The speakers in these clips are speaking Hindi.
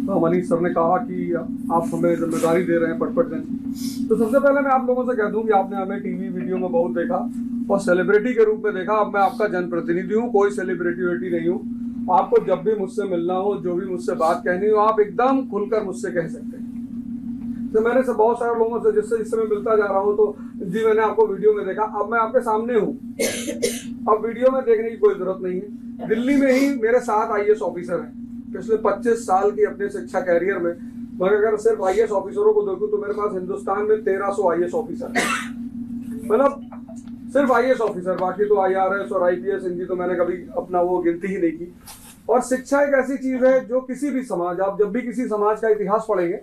मनीष सर ने कहा कि आप हमें जिम्मेदारी दे रहे हैं पटपटगंज की। तो सबसे पहले मैं आप लोगों से कह दूं कि आपने हमें टीवी वीडियो में बहुत देखा और सेलिब्रिटी के रूप में देखा। अब मैं आपका जनप्रतिनिधि हूँ, कोई सेलिब्रिटी नहीं हूँ। आपको जब भी मुझसे मिलना हो, जो भी मुझसे बात कहनी हो, आप एकदम खुलकर मुझसे कह सकते हैं। तो मैंने सब बहुत सारे लोगों से जिससे मैं मिलता जा रहा हूँ, तो जी मैंने आपको वीडियो में देखा, अब मैं आपके सामने हूँ, अब वीडियो में देखने की कोई जरूरत नहीं है। दिल्ली में ही मेरे 7 IAS ऑफिसर हैं पिछले 25 साल की अपने शिक्षा कैरियर में। मगर अगर सिर्फ IAS ऑफिसरों को देखूं तो मेरे पास हिंदुस्तान में 1300 IAS ऑफिसर हैं, मतलब सिर्फ IAS ऑफिसर। बाकी तो IRS और IPS इनकी तो मैंने कभी अपना वो गिनती ही नहीं की। और शिक्षा एक ऐसी चीज है जो किसी भी समाज, आप जब भी किसी समाज का इतिहास पढ़ेंगे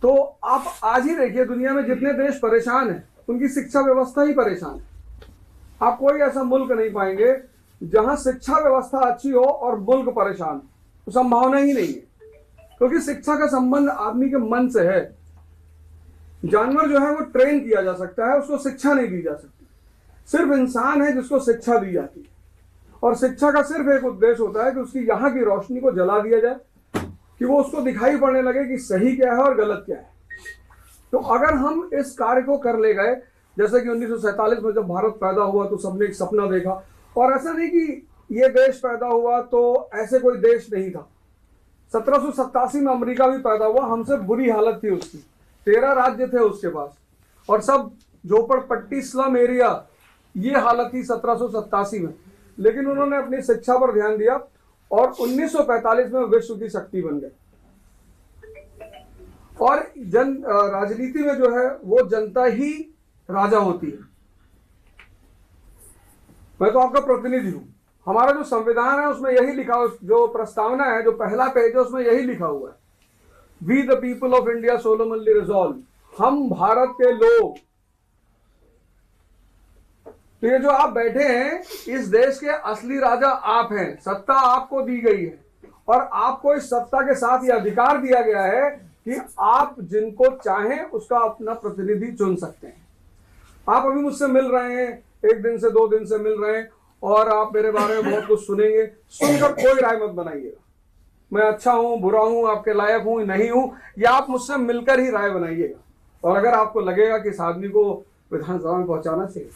तो आप आज ही देखिए दुनिया में जितने देश परेशान हैं उनकी शिक्षा व्यवस्था ही परेशान है। आप कोई ऐसा मुल्क नहीं पाएंगे जहां शिक्षा व्यवस्था अच्छी हो और मुल्क परेशान, तो संभावना ही नहीं है, क्योंकि शिक्षा का संबंध आदमी के मन से है। जानवर जो है वो ट्रेन किया जा सकता है, उसको शिक्षा नहीं दी जा सकती। सिर्फ इंसान है जिसको शिक्षा दी जाती है, और शिक्षा का सिर्फ एक उद्देश्य होता है कि उसकी यहाँ की रोशनी को जला दिया जाए, कि वो उसको दिखाई पड़ने लगे कि सही क्या है और गलत क्या है। तो अगर हम इस कार्य को कर ले गए, जैसे कि 1947 में जब भारत पैदा हुआ तो सबने एक सपना देखा, और ऐसा नहीं कि ये देश पैदा हुआ तो ऐसे कोई देश नहीं था। 1787 में अमेरिका भी पैदा हुआ, हमसे बुरी हालत थी उसकी, 13 राज्य थे उसके पास, और सब झोपड़पट्टी स्लम एरिया, ये हालत थी 1787 में। लेकिन उन्होंने अपनी शिक्षा पर ध्यान दिया और 1945 में विश्व की शक्ति बन गए। और राजनीति में जो है वो जनता ही राजा होती है। मैं तो आपका प्रतिनिधि हूं। हमारा जो संविधान है उसमें यही लिखा, जो प्रस्तावना है, जो पहला पेज है उसमें यही लिखा हुआ है, we the people of India solemnly resolve, हम भारत के लोग। तो ये जो आप बैठे हैं, इस देश के असली राजा आप हैं, सत्ता आपको दी गई है, और आपको इस सत्ता के साथ यह अधिकार दिया गया है कि आप जिनको चाहें उसका अपना प्रतिनिधि चुन सकते हैं। आप अभी मुझसे मिल रहे हैं, 1 दिन से 2 दिन से मिल रहे हैं, और आप मेरे बारे में बहुत कुछ सुनेंगे। सुनकर कोई राय मत बनाइएगा, मैं अच्छा हूं, बुरा हूं, आपके लायक हूं, नहीं हूं, या आप मुझसे मिलकर ही राय बनाइएगा। और अगर आपको लगेगा कि इस आदमी को विधानसभा में पहुंचाना चाहिए